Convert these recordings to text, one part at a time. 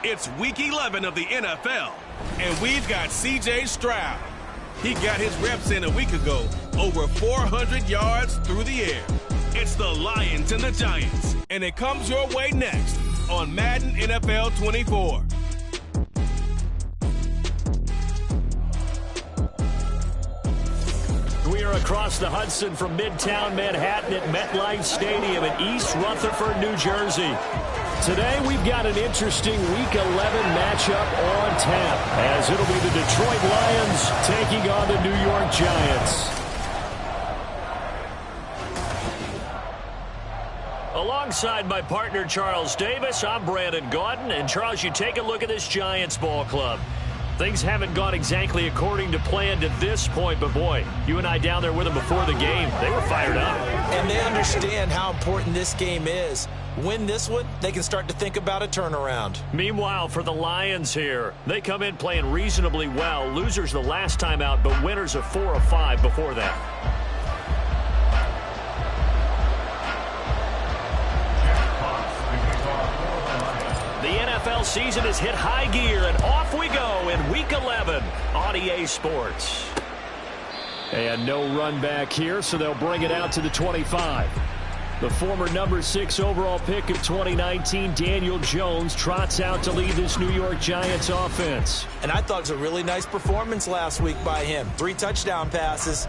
It's Week 11 of the NFL, and we've got C.J. Stroud. He got his reps in a week ago, over 400 yards through the air. It's the Lions and the Giants, and it comes your way next on Madden NFL 24. We are across the Hudson from Midtown Manhattan at MetLife Stadium in East Rutherford, New Jersey. Today we've got an interesting Week 11 matchup on tap, as it'll be the Detroit Lions taking on the New York Giants. Alongside my partner Charles Davis, I'm Brandon Gaudin. And Charles, you take a look at this Giants ball club. Things haven't gone exactly according to plan to this point, but boy, you and I down there with them before the game, they were fired up. And they understand how important this game is. Win this one, they can start to think about a turnaround. Meanwhile, for the Lions here, they come in playing reasonably well. Losers the last time out, but winners of 4 of 5 before that. The NFL season has hit high gear, and off we go in Week 11 on EA Sports. And no run back here, so they'll bring it out to the 25. The former number 6 overall pick of 2019, Daniel Jones, trots out to lead this New York Giants offense. And I thought it was a really nice performance last week by him. 3 touchdown passes.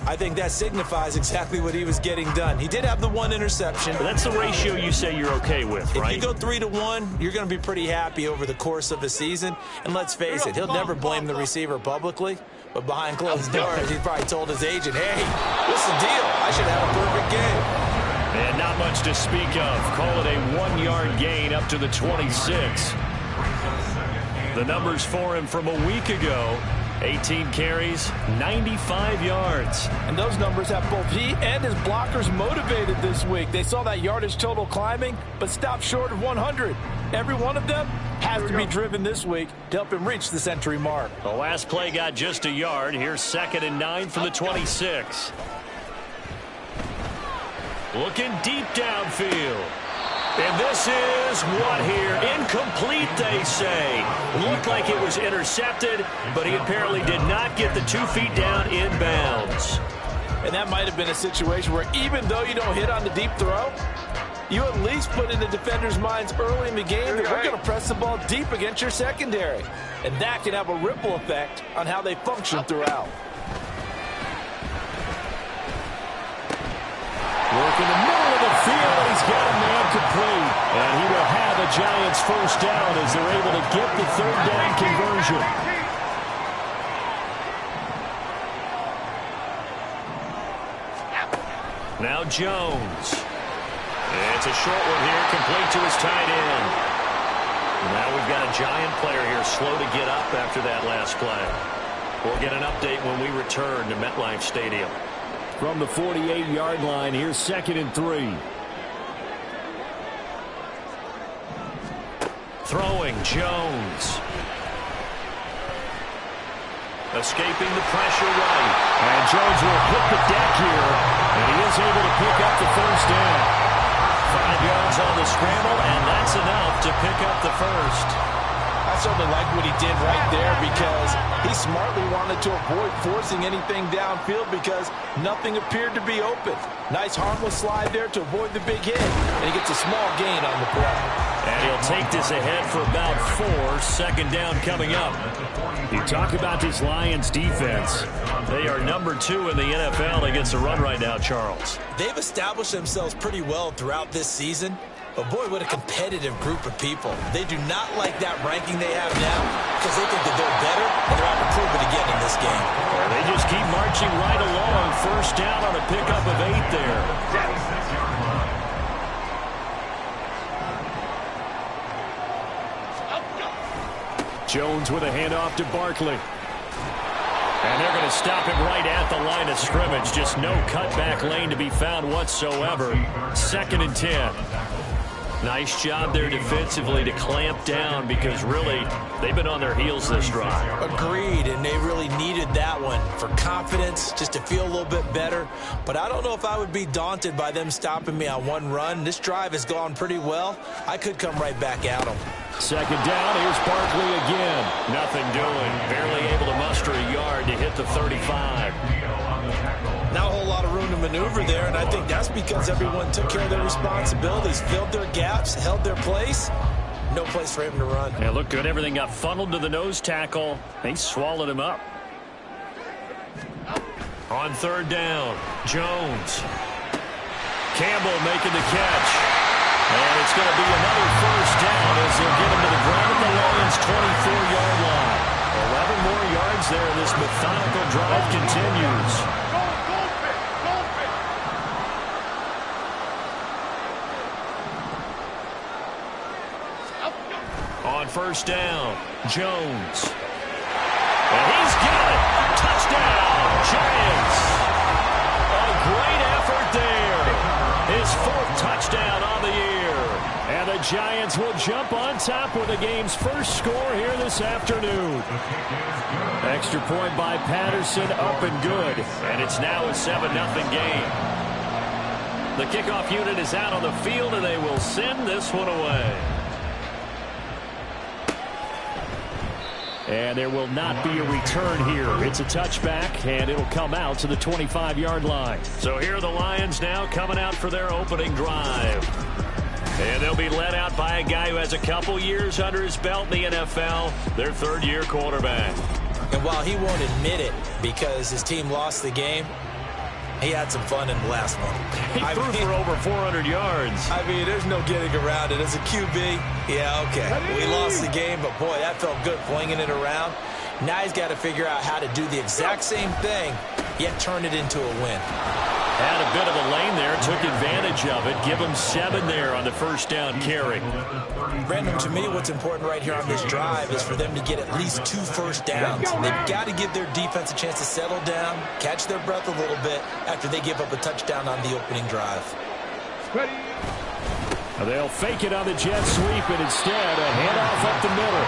I think that signifies exactly what he was getting done. He did have the 1 interception. But that's the ratio you say you're okay with, right? If you go 3-1, you're going to be pretty happy over the course of a season. And let's face it, he'll never blame the receiver publicly. But behind closed doors, he probably told his agent, hey, what's the deal? I should have a perfect game. And not much to speak of. Call it a 1-yard gain up to the 26. The numbers for him from a week ago. 18 carries, 95 yards. And those numbers have both he and his blockers motivated this week. They saw that yardage total climbing, but stopped short of 100. Every one of them has to be driven this week to help him reach the century mark. The last play got just a yard. Here's 2nd and 9 from the 26. Looking deep downfield. And this is what here? Incomplete, they say. Looked like it was intercepted, but he apparently did not get the 2 feet down in bounds. And that might have been a situation where even though you don't hit on the deep throw, you at least put in the defender's minds early in the game that we're going to press the ball deep against your secondary. And that can have a ripple effect on how they function throughout. Work in the middle of the field, and he's got a man complete. And he will have a Giants first down as they're able to get the 3rd down conversion. Now Jones. It's a short one here, complete to his tight end. Now we've got a Giant player here slow to get up after that last play. We'll get an update when we return to MetLife Stadium. From the 48-yard line, here's 2nd and 3. Throwing, Jones. Escaping the pressure right. And Jones will hit the deck here, and he is able to pick up the first down. 5 yards on the scramble, and that's enough to pick up the first. I certainly like what he did right there because he smartly wanted to avoid forcing anything downfield because nothing appeared to be open. Nice harmless slide there to avoid the big hit, and he gets a small gain on the play. And he'll take this ahead for about 4. 2nd down coming up. You talk about this Lions defense. They are number 2 in the NFL against the run right now, Charles. They've established themselves pretty well throughout this season. But boy, what a competitive group of people. They do not like that ranking they have now because they think that they're better and they're out to prove it again in this game. Well, they just keep marching right along. First down on a pickup of 8 there. Jones with a handoff to Barkley. And they're going to stop him right at the line of scrimmage. Just no cutback lane to be found whatsoever. 2nd and 10. Nice job there defensively to clamp down because really they've been on their heels this drive. Agreed, and they really needed that one for confidence, just to feel a little bit better. But I don't know if I would be daunted by them stopping me on one run. This drive has gone pretty well. I could come right back at them. Second down, here's Barkley again. Nothing doing. Barely able to muster a yard to hit the 35. Not a whole lot of room to maneuver there, and I think that's because everyone took care of their responsibilities, filled their gaps, held their place. No place for him to run. Yeah, looked good. Everything got funneled to the nose tackle. They swallowed him up. On third down, Jones. Campbell making the catch. And it's going to be another first down as they'll get him to the ground at the Lions' 24-yard line. 11 more yards there, and this methodical drive continues. On first down, Jones. And he's got it. Touchdown, Giants. A great effort there. His fourth touchdown on the year. And the Giants will jump on top with the game's first score here this afternoon. Extra point by Patterson, up and good. And it's now a 7-0 game. The kickoff unit is out on the field, and they will send this one away. And there will not be a return here. It's a touchback, and it'll come out to the 25-yard line. So here are the Lions now coming out for their opening drive. And they'll be led out by a guy who has a couple years under his belt in the NFL, their third-year quarterback. And while he won't admit it because his team lost the game, he had some fun in the last one. He threw for over 400 yards. I mean, there's no getting around it. As a QB, yeah, okay. We lost the game, but boy, that felt good flinging it around. Now he's got to figure out how to do the exact same thing, yet turn it into a win. Had a bit of a lane there, took advantage of it. Give him 7 there on the first down carry. Brandon, to me, what's important right here on this drive is for them to get at least 2 first downs. They've got to give their defense a chance to settle down, catch their breath a little bit after they give up a touchdown on the opening drive. They'll fake it on the jet sweep, and instead a handoff up the middle.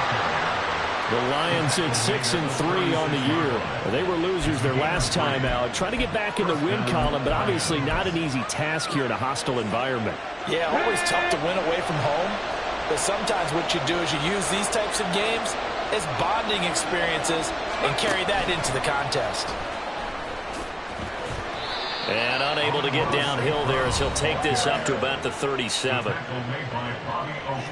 The Lions at 6-3 on the year. They were losers their last time out. Trying to get back in the win column, but obviously not an easy task here in a hostile environment. Yeah, always tough to win away from home. But sometimes what you do is you use these types of games as bonding experiences and carry that into the contest. And unable to get downhill there as he'll take this up to about the 37.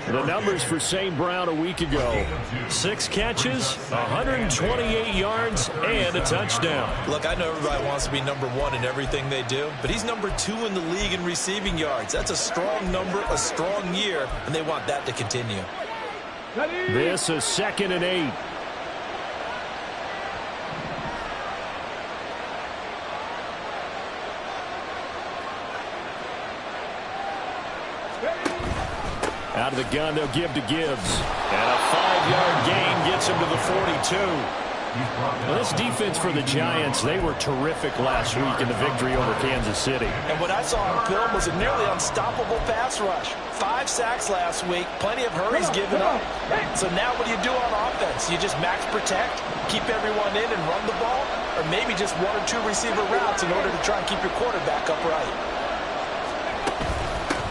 The numbers for St. Brown a week ago. 6 catches, 128 yards, and a touchdown. Look, I know everybody wants to be number 1 in everything they do, but he's number 2 in the league in receiving yards. That's a strong number, a strong year, and they want that to continue. This is 2nd and 8. Out of the gun, they'll give to Gibbs. And a 5-yard gain gets him to the 42. Well, this defense for the Giants, they were terrific last week in the victory over Kansas City. And what I saw on film was a nearly unstoppable pass rush. 5 sacks last week, plenty of hurries given up. So now what do you do on offense? You just max protect, keep everyone in and run the ball, or maybe just 1 or 2 receiver routes in order to try and keep your quarterback upright.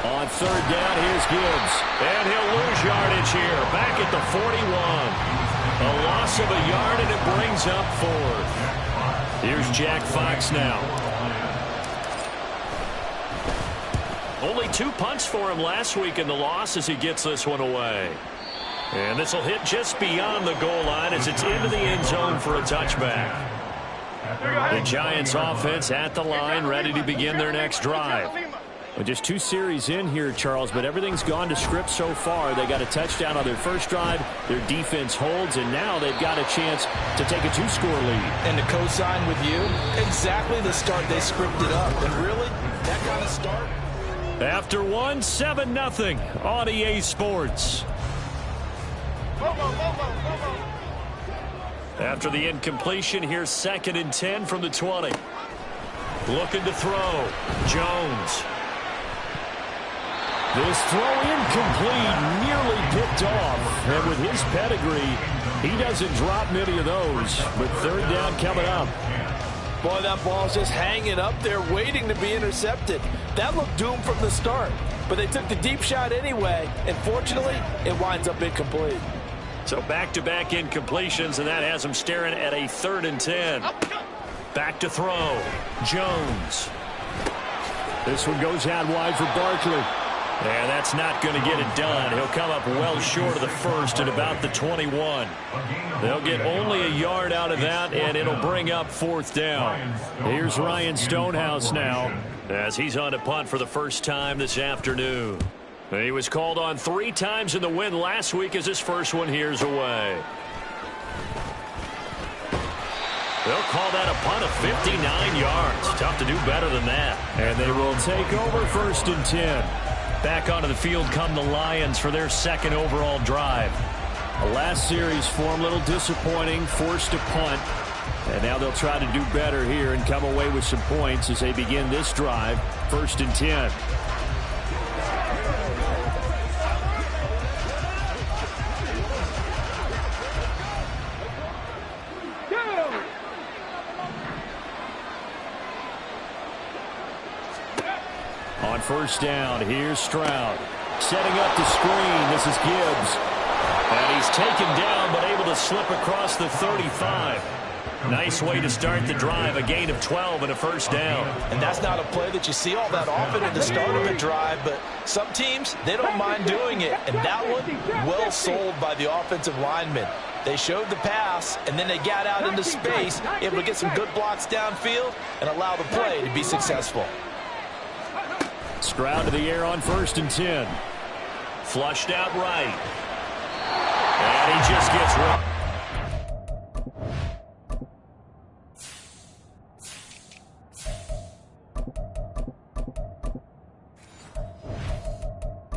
On third down, here's Gibbs. And he'll lose yardage here. Back at the 41. A loss of a yard, and it brings up 4th. Here's Jack Fox now. Only 2 punts for him last week in the loss as he gets this one away. And this will hit just beyond the goal line as it's into the end zone for a touchback. The Giants offense at the line, ready to begin their next drive. Well, just 2 series in here, Charles, but everything's gone to script so far. They got a touchdown on their first drive. Their defense holds, and now they've got a chance to take a 2-score lead. And to co-sign with you, exactly the start they scripted up. And really, that kind of start. After 1, 7-0 on EA Sports. After the incompletion, here's 2nd and 10 from the 20. Looking to throw. Jones. This throw incomplete, nearly picked off. And with his pedigree, he doesn't drop many of those. But third down coming up. Boy, that ball's just hanging up there, waiting to be intercepted. That looked doomed from the start. But they took the deep shot anyway, and fortunately, it winds up incomplete. So back-to-back incompletions, and that has him staring at a 3rd and 10. Back to throw. Jones. This one goes out wide for Barkley. Yeah, that's not going to get it done. He'll come up well short of the first at about the 21. They'll get only a yard out of that, and it'll bring up 4th down. Here's Ryan Stonehouse now, as he's on a punt for the first time this afternoon. He was called on 3 times in the win last week as his first one here's away. They'll call that a punt of 59 yards. Tough to do better than that. And they will take over 1st and 10. Back onto the field come the Lions for their 2nd overall drive. The last series for them, a little disappointing, forced to punt. And now they'll try to do better here and come away with some points as they begin this drive, 1st and 10. On 1st down, here's Stroud. Setting up the screen, this is Gibbs. And he's taken down, but able to slip across the 35. Nice way to start the drive, a gain of 12 and a 1st down. And that's not a play that you see all that often at the start of a drive, but some teams, they don't mind doing it. And that one, well sold by the offensive lineman. They showed the pass, and then they got out into space, able to get some good blocks downfield and allow the play to be successful. Stroud to the air on 1st and 10. Flushed out right. And he just gets right.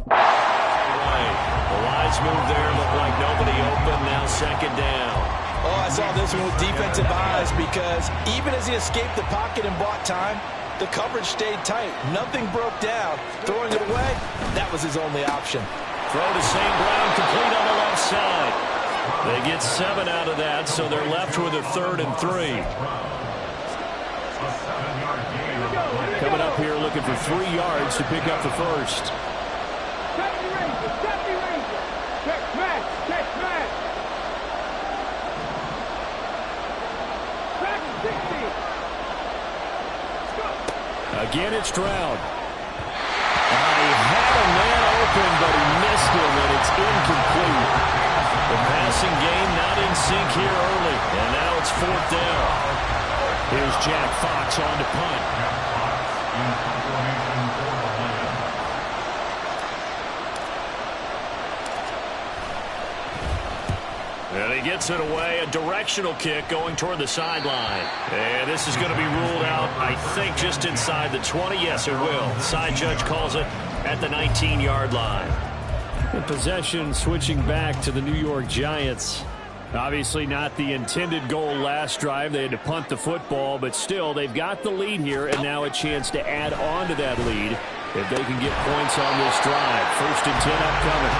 The wise move there. Looked like nobody open. Now 2nd down. Oh, I saw this one with defensive eyes because even as he escaped the pocket and bought time, the coverage stayed tight. Nothing broke down. Throwing it away, that was his only option. Throw to St. Brown, complete on the left side. They get 7 out of that, so they're left with a 3rd and 3. Coming up here looking for 3 yards to pick up the first. Again, it's Stroud. He had a man open, but he missed him, and it's incomplete. The passing game not in sync here early, and now it's 4th down. Here's Jack Fox on to punt. And he gets it away, a directional kick going toward the sideline. And this is going to be ruled out, I think, just inside the 20. Yes, it will. Side judge calls it at the 19-yard line. The possession switching back to the New York Giants. Obviously not the intended goal last drive. They had to punt the football, but still, they've got the lead here, and now a chance to add on to that lead if they can get points on this drive. 1st and 10 upcoming.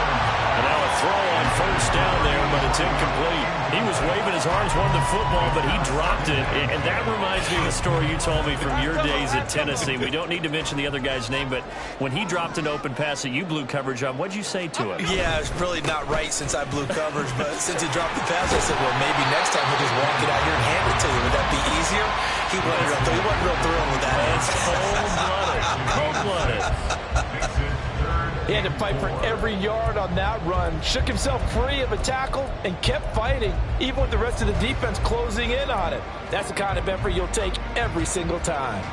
And now a throw on 1st down there, but it's incomplete. He was waving his arms, wanted the football, but he dropped it. And that reminds me of the story you told me from your days at Tennessee. We don't need to mention the other guy's name, but when he dropped an open pass that you blew coverage on, what'd you say to him? Yeah, it's really not right since I blew coverage, but since he dropped the pass, I said, well, maybe next time he'll just walk it out here and hand it to you. Would that be easier? He wasn't real thrilled with that. It's cold-blooded. He had to fight for every yard on that run. Shook himself free of a tackle and kept fighting, even with the rest of the defense closing in on it. That's the kind of effort you'll take every single time.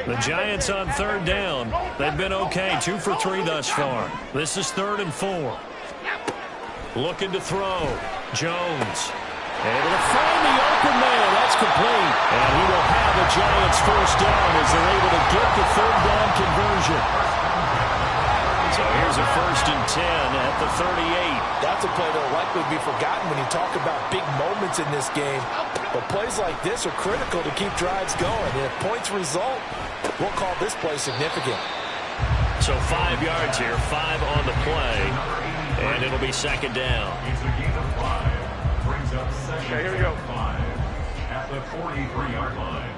The Giants on 3rd down. They've been okay, 2 for 3 thus far. This is 3rd and 4. Looking to throw. Jones. Able to find the open man. That's complete. And he will have the Giants 1st down as they're able to get the 3rd down conversion. So here's a 1st and 10 at the 38. That's a play that will likely be forgotten when you talk about big moments in this game. But plays like this are critical to keep drives going. And if points result, we'll call this play significant. So 5 yards here, 5 on the play, and it'll be second down. Okay, here we go. At the 43-yard line.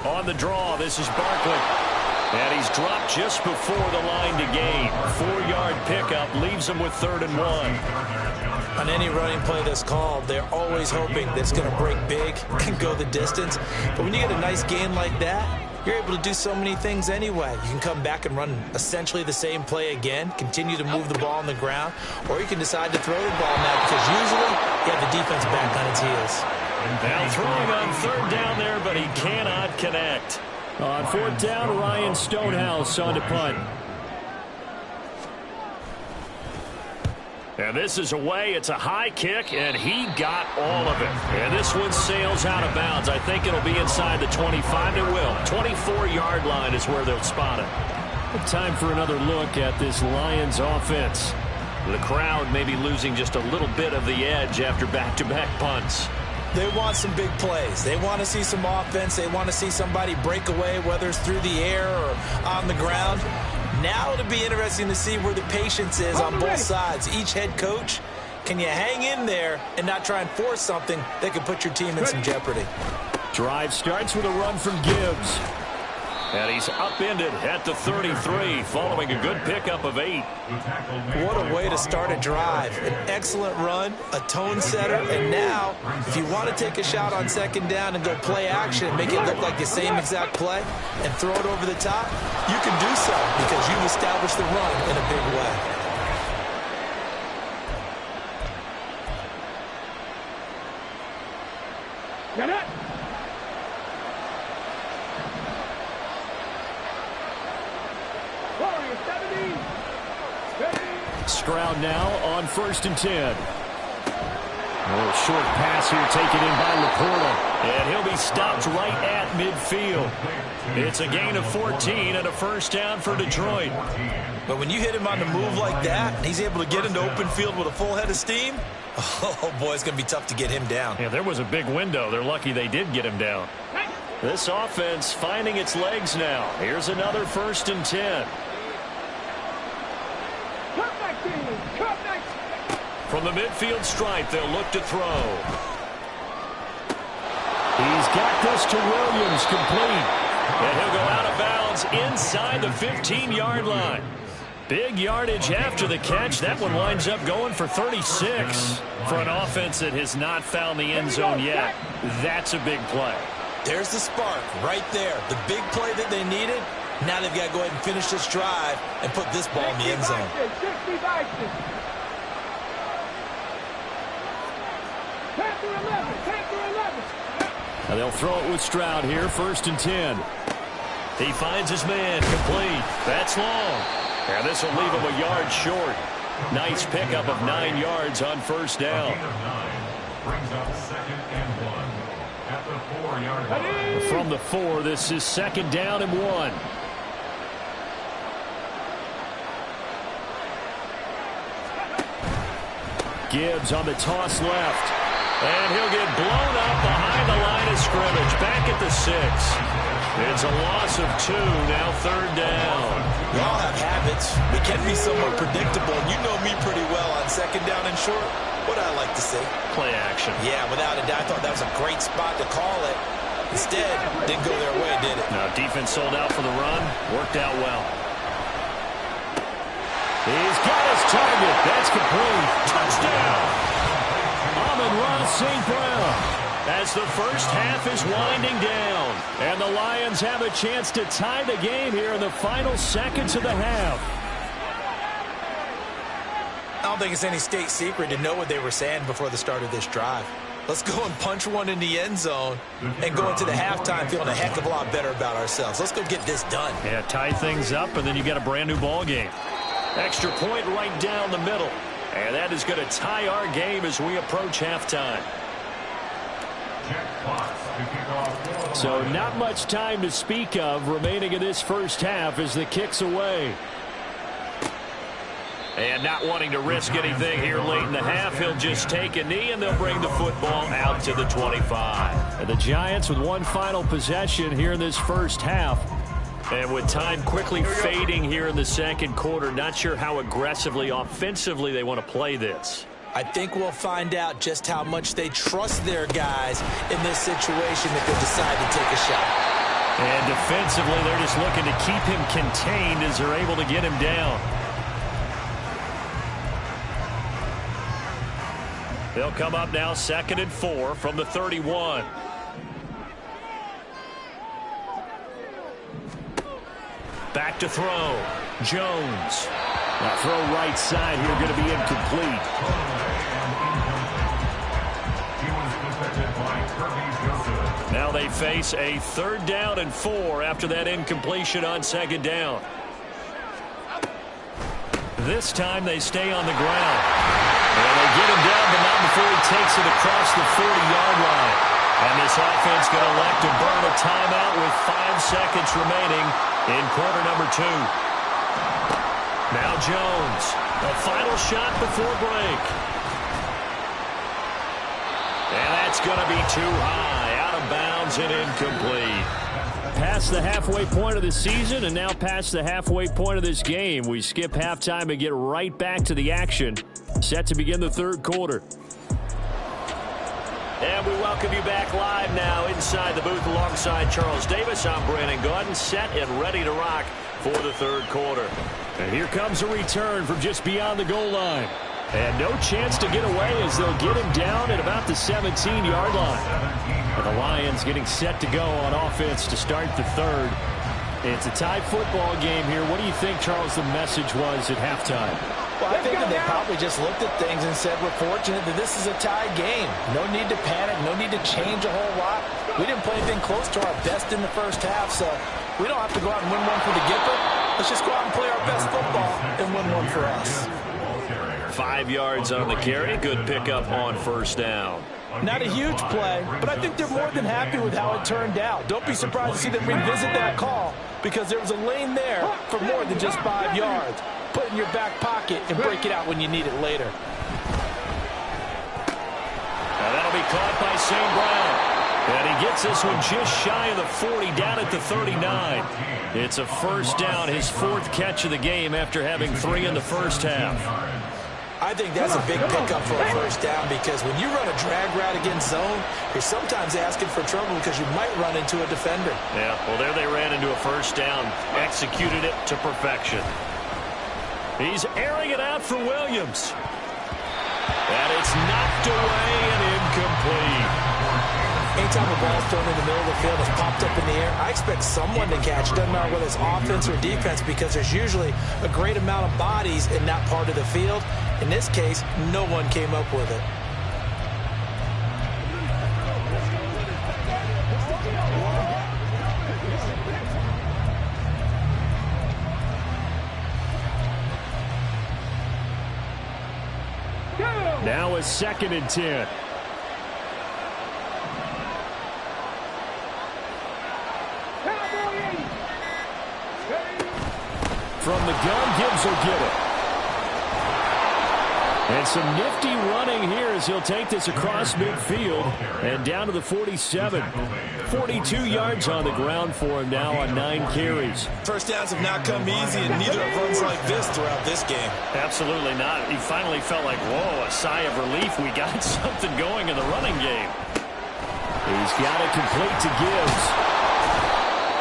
On the draw, this is Barkley. And he's dropped just before the line to gain. 4-yard pickup leaves him with 3rd and 1. On any running play that's called, they're always hoping that it's going to break big and go the distance. But when you get a nice gain like that, you're able to do so many things anyway. You can come back and run essentially the same play again, continue to move the ball on the ground, or you can decide to throw the ball now because usually you have the defense back on its heels. Now throwing on 3rd down there, but he cannot connect. On 4th down, Ryan Stonehouse on to punt. And this is away. It's a high kick, and he got all of it. And this one sails out of bounds. I think it'll be inside the 25. It will. 24-yard line is where they'll spot it. Time for another look at this Lions offense. The crowd may be losing just a little bit of the edge after back-to-back punts. They want some big plays. They want to see some offense. They want to see somebody break away, whether it's through the air or on the ground. Now it'll be interesting to see where the patience is on both sides. Each head coach, can you hang in there and not try and force something that could put your team in some jeopardy? Drive starts with a run from Gibbs. And he's upended at the 33 following a good pickup of 8. What a way to start a drive. An excellent run, a tone setter, and now if you want to take a shot on 2nd down and go play action, make it look like the same exact play and throw it over the top, you can do so because you've established the run in a big way. Get it! Stroud now on 1st and 10. A little short pass here taken in by Laporta. And he'll be stopped right at midfield. It's a gain of 14 and a 1st down for Detroit. But when you hit him on the move like that, and he's able to get into open field with a full head of steam, oh boy, it's going to be tough to get him down. Yeah, there was a big window. They're lucky they did get him down. This offense finding its legs now. Here's another 1st and 10. From the midfield stripe, they'll look to throw. He's got this to Williams, complete. And he'll go out of bounds inside the 15-yard line. Big yardage after the catch. That one winds up going for 36. For an offense that has not found the end zone yet, that's a big play. There's the spark right there. The big play that they needed. Now they've got to go ahead and finish this drive and put this ball in the end zone. Now they'll throw it with Stroud here, 1st and 10. He finds his man, complete. That's long. And this will leave him a yard short. Nice pickup of 9 yards on 1st down. Brings up 2nd and 1 at the 4-yard line. From the 4, this is 2nd down and 1. Gibbs on the toss left. And he'll get blown up behind the line of scrimmage. Back at the 6. It's a loss of 2. Now 3rd down. We all have habits. We can be somewhat predictable. And you know me pretty well on 2nd down and short. What I like to see. Play action. Yeah, without a doubt. I thought that was a great spot to call it. Instead, didn't go their way, did it? No, defense sold out for the run. Worked out well. He's got his target. That's complete. Touchdown. Amon-Ra St. Brown. As the first half is winding down. And the Lions have a chance to tie the game here in the final seconds of the half. I don't think it's any state secret to know what they were saying before the start of this drive. Let's go and punch one in the end zone and go into the halftime feeling a heck of a lot better about ourselves. Let's go get this done. Yeah, tie things up, and then you get a brand-new ball game. Extra point right down the middle. And that is going to tie our game as we approach halftime. So not much time to speak of remaining in this first half as the kick's away. And not wanting to risk anything here late in the half, he'll just take a knee, and they'll bring the football out to the 25. And the Giants with one final possession here in this first half. And with time quickly fading here in the second quarter, not sure how aggressively, offensively they want to play this. I think we'll find out just how much they trust their guys in this situation if they decide to take a shot. And defensively, they're just looking to keep him contained as they're able to get him down. They'll come up now 2nd and 4 from the 31. Back to throw. Jones. Now throw right side here, going to be incomplete. Now they face a 3rd down and 4 after that incompletion on 2nd down. This time they stay on the ground. And they get him down, but not before he takes it across the 40-yard line. And this offense going to elect to burn a timeout with 5 seconds remaining in quarter number 2. Now Jones, a final shot before break. And that's going to be too high, out of bounds and incomplete. Past the halfway point of the season and now past the halfway point of this game. We skip halftime and get right back to the action. Set to begin the 3rd quarter. And we welcome you back live now inside the booth alongside Charles Davis. I'm Brandon Gaudin, set and ready to rock for the 3rd quarter. And here comes a return from just beyond the goal line. And no chance to get away as they'll get him down at about the 17-yard line. And the Lions getting set to go on offense to start the 3rd. It's a tie football game here. What do you think, Charles, the message was at halftime? Well, I think that they probably just looked at things and said, we're fortunate that this is a tie game. No need to panic, no need to change a whole lot. We didn't play anything close to our best in the first half, so we don't have to go out and win one for the Gipper. Let's just go out and play our best football and win one for us. 5 yards on the carry. Good pickup on 1st down. Not a huge play, but I think they're more than happy with how it turned out. Don't be surprised to see them revisit that call because there was a lane there for more than just 5 yards. Put it in your back pocket and break it out when you need it later. Now that'll be caught by St. Brown. And he gets this one just shy of the 40, down at the 39. It's a 1st down, his 4th catch of the game after having 3 in the first half. I think that's a big pickup for a 1st down because when you run a drag route against zone, you're sometimes asking for trouble because you might run into a defender. Yeah, well, there they ran into a 1st down, executed it to perfection. He's airing it out for Williams. And it's knocked away and incomplete. Anytime a ball's thrown in the middle of the field, it's popped up in the air, I expect someone to catch it. Doesn't matter whether it's offense or defense because there's usually a great amount of bodies in that part of the field. In this case, no one came up with it. Now a 2nd and 10. From the gun, Gibbs will get it. And some nifty running here as he'll take this across midfield and down to the 47. 42 yards on the ground for him now on 9 carries. 1st downs have not come easy, and neither have runs like this throughout this game. Absolutely not. He finally felt like, whoa, a sigh of relief. We got something going in the running game. He's got it complete to Gibbs.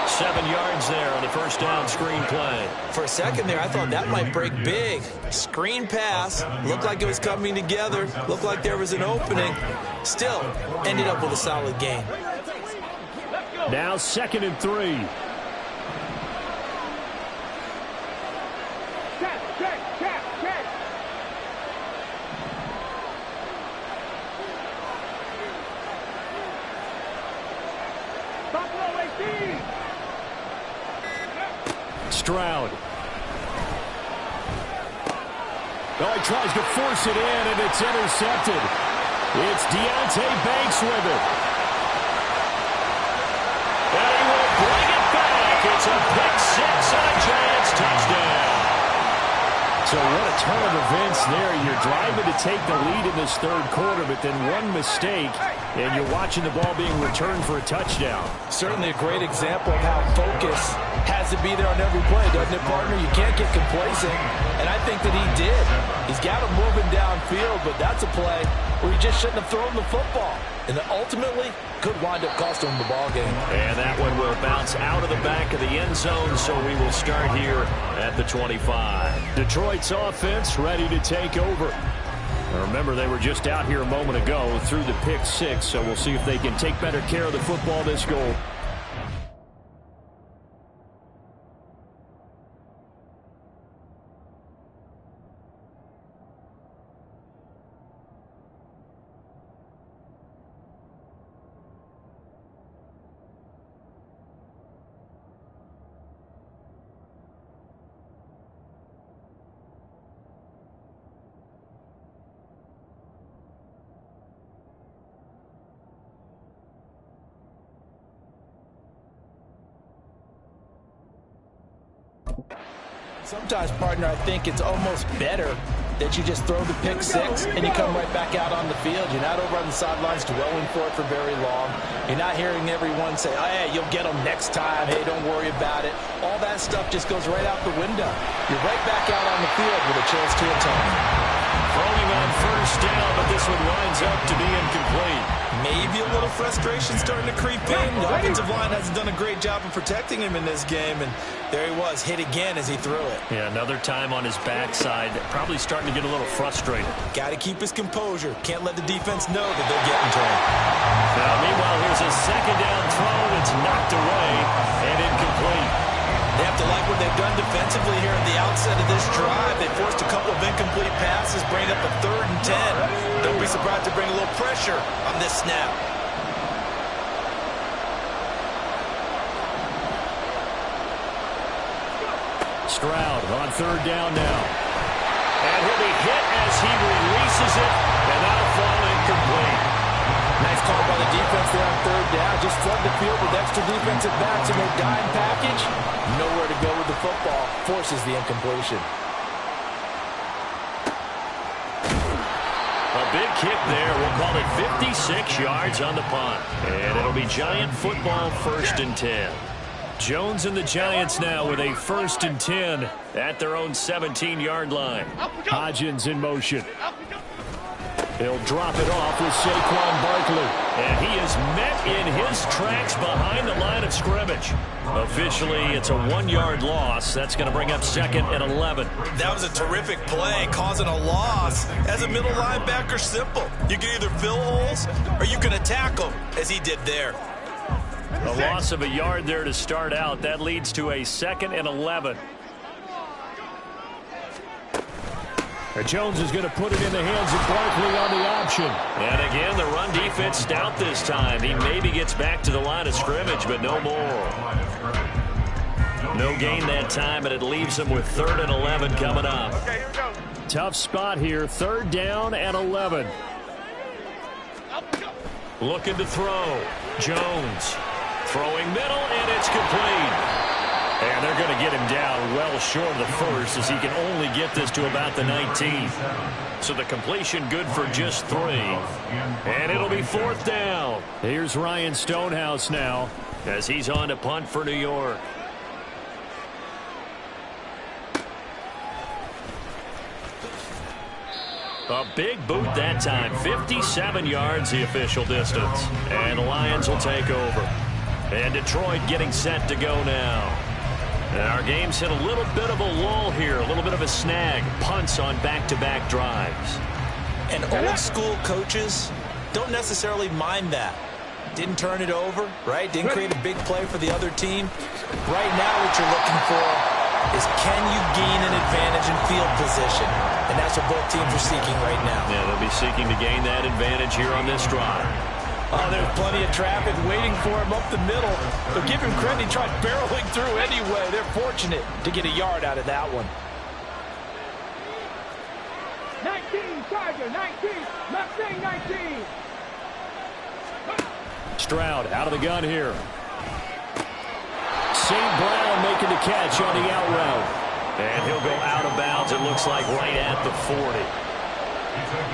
7 yards there on the 1st down screen play. For a second there, I thought that might break big. Screen pass. Looked like it was coming together. Looked like there was an opening. Still, ended up with a solid gain. Now 2nd and 3. Stroud. Oh, he tries to force it in, and it's intercepted. It's Deonte Banks with it. And he will bring it back. It's a pick 6 and a Giants touchdown. So So what a turn of events there. You're driving to take the lead in this third quarter, but then one mistake, and you're watching the ball being returned for a touchdown. Certainly a great example of how focus has to be there on every play, doesn't it, partner? You can't get complacent, and I think that he did. He's got him moving downfield, but that's a play where he just shouldn't have thrown the football. And ultimately, could wind up costing him the ball game. And that one will bounce out of the back of the end zone, so we will start here at the 25. Detroit's offense ready to take over. Remember, they were just out here a moment ago through the pick six, so we'll see if they can take better care of the football this goal. Sometimes, partner, I think it's almost better that you just throw the pick six and you come right back out on the field. You're not over on the sidelines dwelling for it for very long. You're not hearing everyone say, oh, hey, you'll get them next time. Hey, don't worry about it. All that stuff just goes right out the window. You're right back out on the field with a chance to atone. Throwing on first down, but this one winds up to be incomplete. Maybe a little frustration starting to creep in. The offensive line hasn't done a great job of protecting him in this game, and there he was, hit again as he threw it. Yeah, another time on his backside, probably starting to get a little frustrated. Got to keep his composure. Can't let the defense know that they're getting to him. Now, meanwhile, here's a second down throw that's knocked away and incomplete. They have to like what they've done defensively here at the outset of this drive. They forced a couple of incomplete passes, bring up a 3rd and 10. Don't be surprised to bring a little pressure on this snap. Stroud on 3rd down now. And he'll be hit as he releases it, and that'll fall incomplete. Nice call by the defense there on 3rd down. Just flood the field with extra defensive backs in their dime package. Nowhere to go with the football. Forces the incompletion. A big kick there. We'll call it 56 yards on the punt. And it'll be Giant football, 1st and 10. Jones and the Giants now with a 1st and 10 at their own 17-yard line. Hodgins in motion. He'll drop it off with Saquon Barkley. And he is met in his tracks behind the line of scrimmage. Officially, it's a 1-yard loss. That's going to bring up 2nd and 11. That was a terrific play, causing a loss. As a middle linebacker, simple. You can either fill holes or you can attack them, as he did there. A loss of a yard there to start out. That leads to a 2nd and 11. Jones is going to put it in the hands of Barkley on the option. And again, the run defense stout this time. He maybe gets back to the line of scrimmage, but no more. No gain that time, and it leaves him with 3rd and 11 coming up. Okay, here we go. Tough spot here. 3rd down and 11. Looking to throw. Jones throwing middle, and it's complete. And they're going to get him down well short of the 1st, as he can only get this to about the 19th. So the completion good for just 3. And it'll be 4th down. Here's Ryan Stonehouse now, as he's on to punt for New York. A big boot that time. 57 yards the official distance. And the Lions will take over. And Detroit getting set to go now. And our game's hit a little bit of a lull here, a little bit of a snag. Punts on back-to-back drives. And old school coaches don't necessarily mind that. Didn't turn it over, right? Didn't create a big play for the other team. Right now what you're looking for is, can you gain an advantage in field position? And that's what both teams are seeking right now. Yeah, they'll be seeking to gain that advantage here on this drive. Oh, there's plenty of traffic waiting for him up the middle. But give him credit, he tried barreling through anyway. They're fortunate to get a yard out of that one. 19, Charger, 19, Mustang 19. Stroud out of the gun here. St. Brown making the catch on the out route. And he'll go out of bounds, it looks like, right at the 40.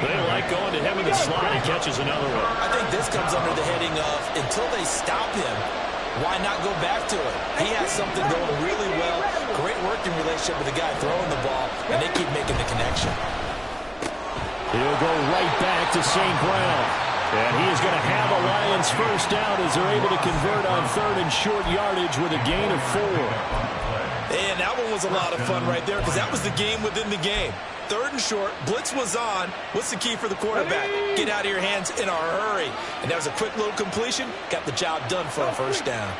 They like going to him in the slot. He catches another one. I think this comes under the heading of, until they stop him, why not go back to it? He has something going really well. Great working relationship with the guy throwing the ball, and they keep making the connection. He'll go right back to St. Brown. And he is going to have a Lions first down as they're able to convert on 3rd and short yardage with a gain of 4. And that one was a lot of fun right there because that was the game within the game. 3rd and short, blitz was on. What's the key for the quarterback? Get out of your hands in a hurry. And that was a quick little completion. Got the job done for a first down.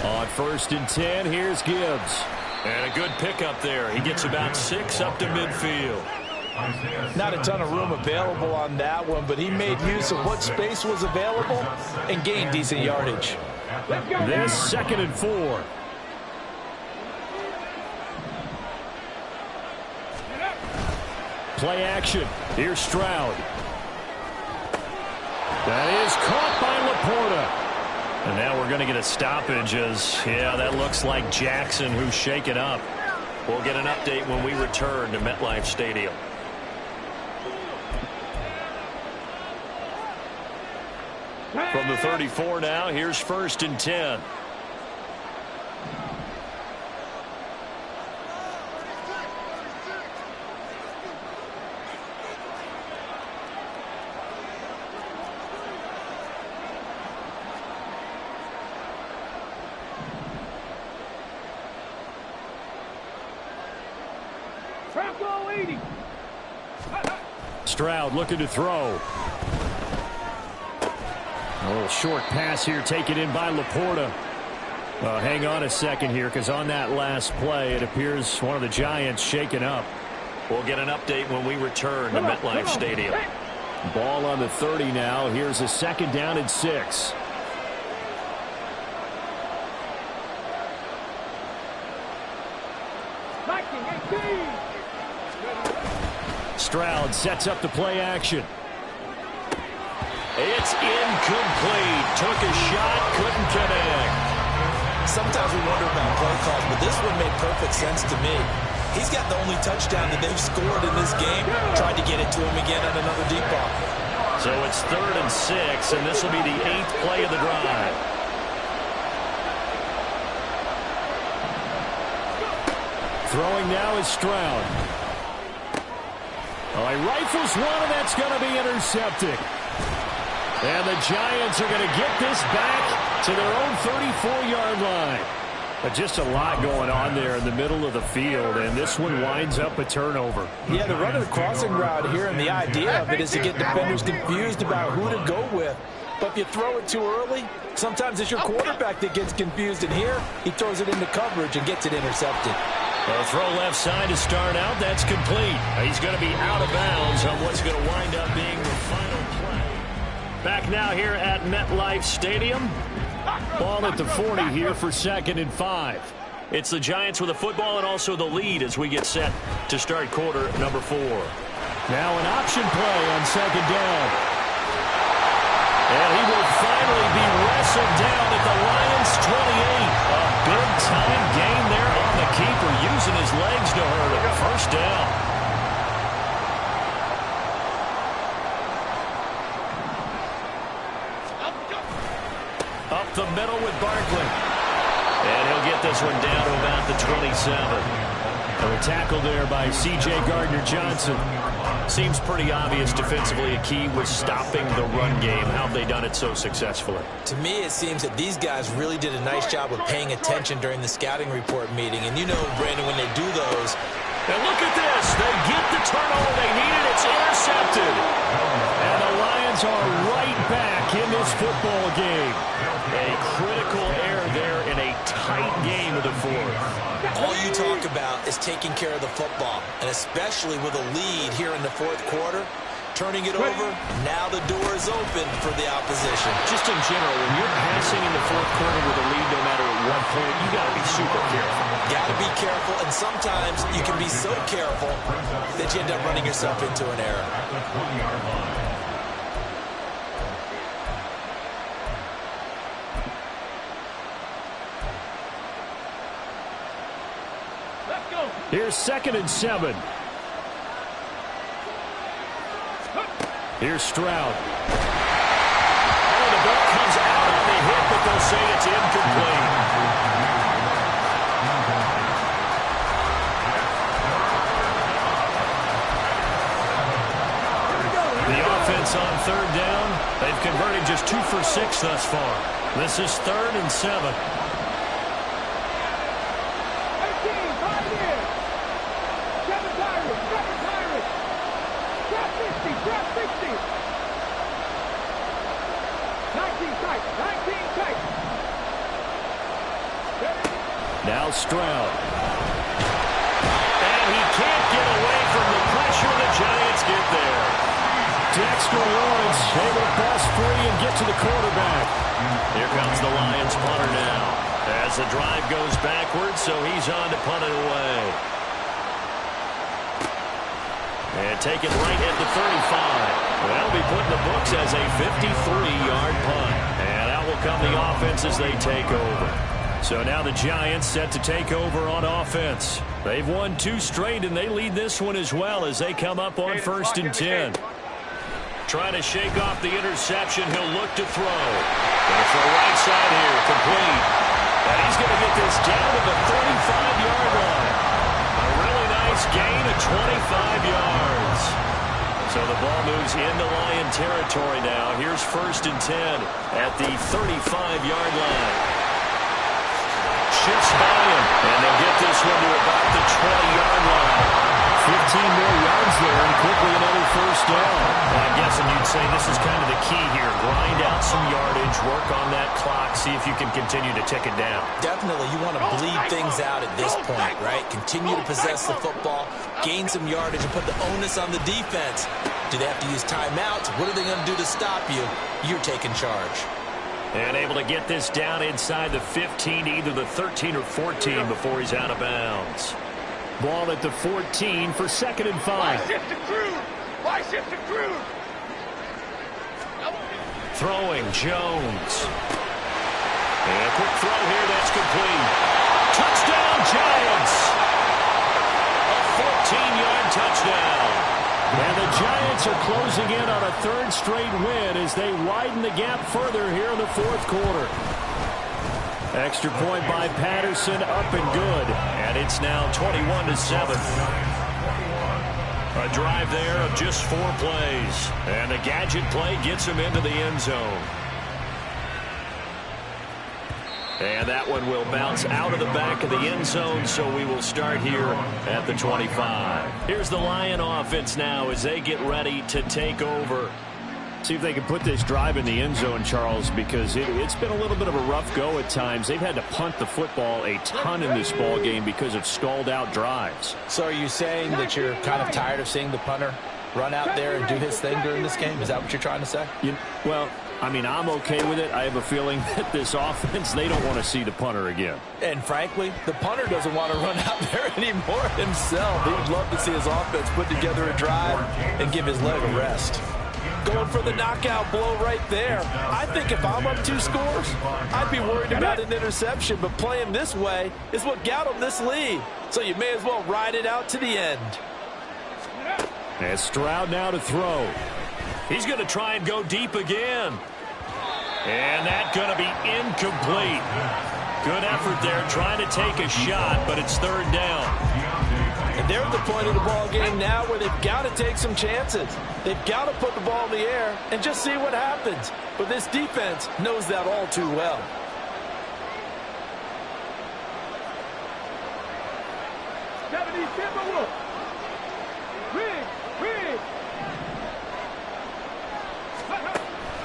On 1st and 10, here's Gibbs. And a good pickup there. He gets about 6 up to midfield. Not a ton of room available on that one, but he made use of what space was available and gained decent yardage. This 2nd and 4. Play action. Here's Stroud. That is caught by Laporta. And now we're going to get a stoppage as, yeah, that looks like Jackson who's shaken up. We'll get an update when we return to MetLife Stadium. From the 34 now, here's 1st and 10. Stroud looking to throw. A little short pass here taken in by Laporta. Hang on a second here because on that last play it appears one of the Giants shaken up. We'll get an update when we return to MetLife Stadium. Ball on the 30 now. Here's a 2nd down and 6. Stroud sets up the play action. It's incomplete. Took a shot, couldn't connect. Sometimes we wonder about play calls, but this one made perfect sense to me. He's got the only touchdown that they've scored in this game. Tried to get it to him again on another deep ball. So it's 3rd and 6, and this will be the 8th play of the drive. Throwing now is Stroud. Oh, he rifles one, and that's going to be intercepted. And the Giants are going to get this back to their own 34-yard line. But just a lot going on there in the middle of the field, and this one winds up a turnover. Yeah, they're running the crossing route here, and the idea of it is to get defenders confused about who to go with. But if you throw it too early, sometimes it's your quarterback that gets confused, and here he throws it into coverage and gets it intercepted. Well, throw left side to start out. That's complete. He's going to be out of bounds on what's going to wind up being the final play. Back now here at MetLife Stadium. Ball at the 40 here for 2nd and 5. It's the Giants with the football and also the lead as we get set to start quarter number 4. Now an option play on 2nd down. And he will finally be wrestled down at the Lions' 28. A big-time gain there on the keeper, using his legs to hurt him. First down. Up the middle with Barkley. And he'll get this one down to about the 27. A tackle there by C.J. Gardner-Johnson. Seems pretty obvious defensively a key was stopping the run game. How have they done it so successfully? To me, it seems that these guys really did a nice job of paying attention during the scouting report meeting. And you know, Brandon, when they do those... And look at this. They get the turnover they needed. It's intercepted. And the Lions are right back in this football game. A critical error there in a tight game of the 4th. All you talk about is taking care of the football, and especially with a lead here in the 4th quarter, turning it over, now the door is open for the opposition. Just in general, when you're passing in the 4th quarter with a lead, no matter at what point, you got to be super careful. Got to be careful, and sometimes you can be so careful that you end up running yourself into an error. Here's 2nd and 7. Here's Stroud. Oh, the ball comes out on the hit, but they'll say it's incomplete. The offense on 3rd down, they've converted just 2 for 6 thus far. This is 3rd and 7. 18, 5 years. 7 Pirates, 7 Pirates. Drop 60, drop 60. 19 tight, 19 tight. Now Stroud. And he can't get away from the pressure. The Giants get there. Dexter Lawrence able to bust free and get to the quarterback. Here comes the Lions punter now. As the drive goes backwards, so he's on to punt it away. And take it right at the 35. That'll be put in the books as a 53-yard punt. And out will come the offense as they take over. So now the Giants set to take over on offense. They've won 2 straight, and they lead this one as well as they come up on 1st and 10. Trying to shake off the interception. He'll look to throw. Going for right side here. Complete. And he's going to get this down to the 35-yard line. A really nice gain of 25 yards. So the ball moves into Lion territory now. Here's 1st and 10 at the 35-yard line. Shifts by him. And they'll get this one to about the 20-yard line. 15 more yards there and quickly another 1st down. Well, I'm guessing you'd say this is kind of the key here. Grind out some yardage, work on that clock, see if you can continue to tick it down. Definitely, you want to bleed things out at this point, right? Continue to possess the football, gain some yardage, and put the onus on the defense. Do they have to use timeouts? What are they going to do to stop you? You're taking charge. And able to get this down inside the 15 to either the 13 or 14 before he's out of bounds. Ball at the 14 for 2nd and 5. Why shift to Crude? Why shift to Crude? Throwing Jones. And a quick throw here that's complete. Touchdown Giants! A 14-yard touchdown. And the Giants are closing in on a 3rd straight win as they widen the gap further here in the 4th quarter. Extra point by Patterson, up and good. And it's now 21-7. A drive there of just 4 plays. And the gadget play gets him into the end zone. And that one will bounce out of the back of the end zone, so we will start here at the 25. Here's the Lion offense now as they get ready to take over. See if they can put this drive in the end zone, Charles, because it's been a little bit of a rough go at times. They've had to punt the football a ton in this ball game because of stalled-out drives. So are you saying that you're kind of tired of seeing the punter run out there and do his thing during this game? Is that what you're trying to say? Well, I mean, I'm okay with it. I have a feeling that this offense, they don't want to see the punter again. And frankly, the punter doesn't want to run out there anymore himself. He would love to see his offense put together a drive and give his leg a rest. Going for the knockout blow right there. I think if I'm up 2 scores, I'd be worried about an interception, but playing this way is what got him this lead. So you may as well ride it out to the end. And Stroud now to throw. He's going to try and go deep again. And that's going to be incomplete. Good effort there trying to take a shot, but it's 3rd down. And they're at the point of the ball game now where they've got to take some chances. They've got to put the ball in the air and just see what happens. But this defense knows that all too well.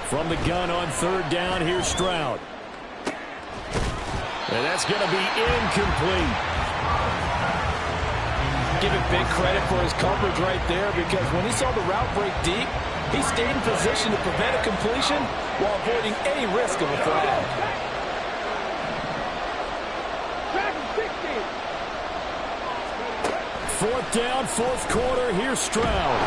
From the gun on 3rd down, here's Stroud. And that's going to be incomplete. Give him big credit for his coverage right there, because when he saw the route break deep, he stayed in position to prevent a completion while avoiding any risk of a flag. Fourth down, 4th quarter, here's Stroud.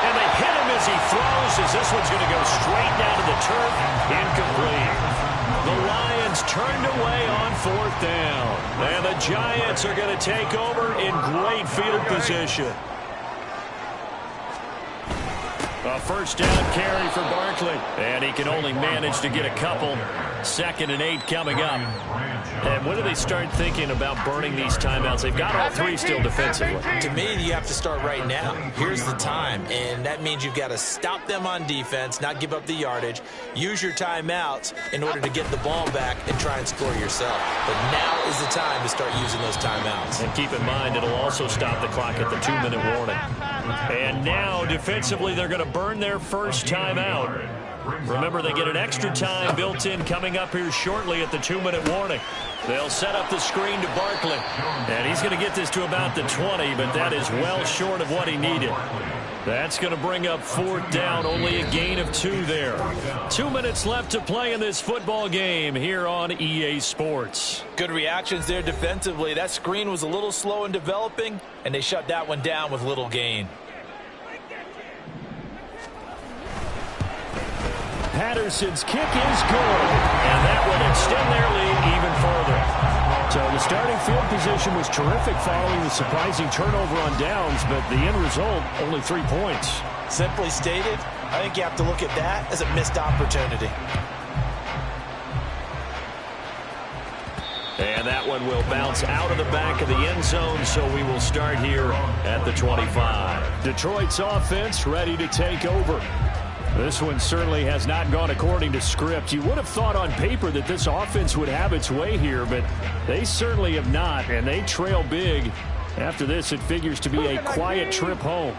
And they hit him as he throws, as this one's going to go straight down to the turf. Incomplete. The Lions turned away on 4th down. And the Giants are going to take over in great field position. A first down carry for Barkley. And he can only manage to get a couple. 2nd and 8 coming up. And when do they start thinking about burning these timeouts? They've got all 3 still defensively. To me, you have to start right now. Here's the time, and that means you've got to stop them on defense, not give up the yardage, use your timeouts in order to get the ball back and try and score yourself. But now is the time to start using those timeouts. And keep in mind, it'll also stop the clock at the 2-minute warning. And now, defensively, they're going to burn their first timeout. Remember, they get an extra time built in coming up here shortly at the 2-minute warning. They'll set up the screen to Barkley. And he's going to get this to about the 20, but that is well short of what he needed. That's going to bring up 4th down, only a gain of 2 there. 2 minutes left to play in this football game here on EA Sports. Good reactions there defensively. That screen was a little slow in developing, and they shut that one down with little gain. Patterson's kick is good, and that will extend their lead even further. So the starting field position was terrific following the surprising turnover on downs, but the end result, only 3 points. Simply stated, I think you have to look at that as a missed opportunity. And that one will bounce out of the back of the end zone, so we will start here at the 25. Detroit's offense ready to take over. This one certainly has not gone according to script. You would have thought on paper that this offense would have its way here, but they certainly have not, and they trail big. After this, it figures to be a quiet trip home.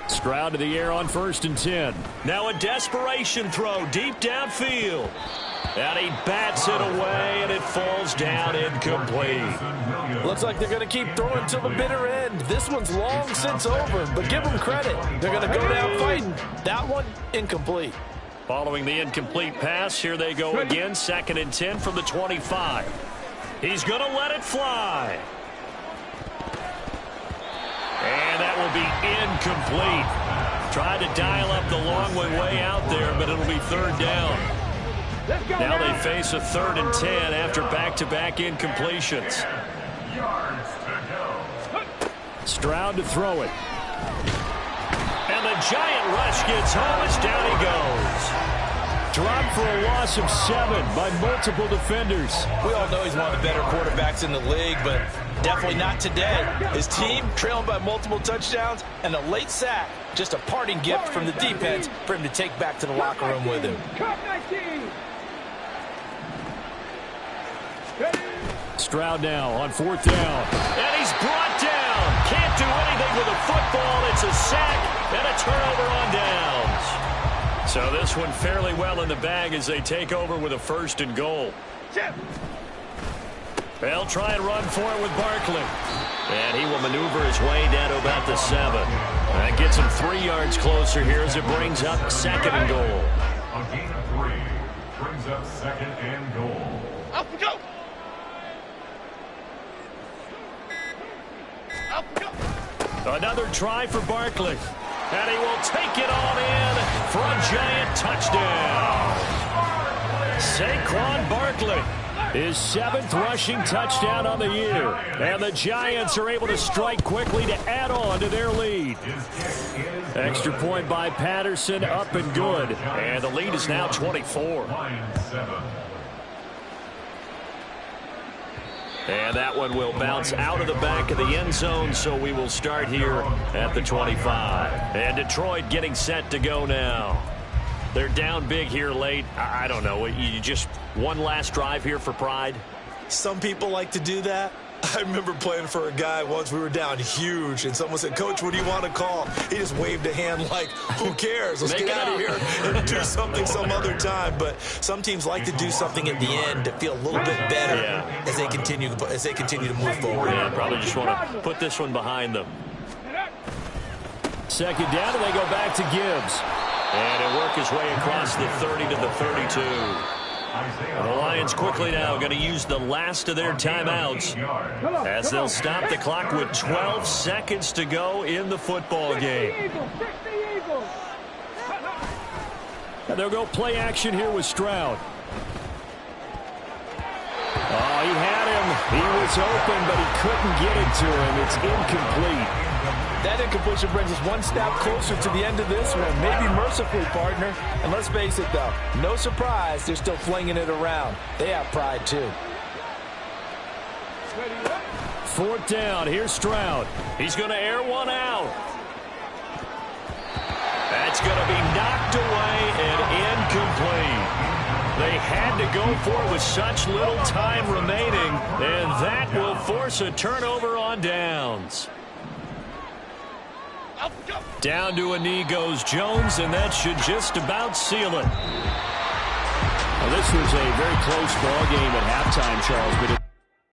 Stroud to the air on 1st and 10. Now a desperation throw deep downfield. And he bats it away, and it falls down incomplete. Looks like they're going to keep throwing till the bitter end. This one's long since over, but give them credit. They're going to go down fighting. That one, incomplete. Following the incomplete pass, here they go again. 2nd and 10 from the 25. He's going to let it fly. And that will be incomplete. Tried to dial up the long way out there, but it'll be 3rd down. Now they face a 3rd and 10 after back-to-back incompletions. Stroud to throw it. And the giant rush gets home as down he goes. Dropped for a loss of 7 by multiple defenders. We all know he's one of the better quarterbacks in the league, but definitely not today. His team trailing by multiple touchdowns, and a late sack, just a parting gift from the defense for him to take back to the locker room with him. Stroud now on 4th down. And he's brought down. Can't do anything with a football. It's a sack and a turnover on downs. So this one fairly well in the bag as they take over with a 1st and goal. They'll try and run for it with Barkley. And he will maneuver his way down to about the 7. That gets him 3 yards closer here as it brings up 2nd and goal. A gain of 3 brings up 2nd and goal. Up we go! Another try for Barkley. And he will take it on in for a giant touchdown. Saquon Barkley, his 7th rushing touchdown on the year. And the Giants are able to strike quickly to add on to their lead. Extra point by Patterson, up and good. And the lead is now 24. And that one will bounce out of the back of the end zone, so we will start here at the 25. And Detroit getting set to go now. They're down big here late. I don't know. You just one last drive here for pride? Some people like to do that. I remember playing for a guy once. We were down huge, and someone said, "Coach, what do you want to call?" He just waved a hand like, "Who cares? Let's get out of here and do something some other time." But some teams like to do something at the end to feel a little bit better as they continue to move forward. Yeah, probably just want to put this one behind them. 2nd down, and they go back to Gibbs. And he'll work his way across the 30 to the 32. The Lions quickly now going to use the last of their timeouts as they'll stop the clock with 12 seconds to go in the football game. And they'll go play action here with Stroud. Oh, he had him. He was open, but he couldn't get it to him. It's incomplete. That incompletion brings us one step closer to the end of this one. Maybe mercifully, partner. And let's face it, though, no surprise, they're still flinging it around. They have pride, too. Fourth down. Here's Stroud. He's going to air one out. That's going to be knocked away and incomplete. They had to go for it with such little time remaining, and that will force a turnover on downs. Down to a knee goes Jones, and that should just about seal it. Well, this was a very close ball game at halftime, Charles, but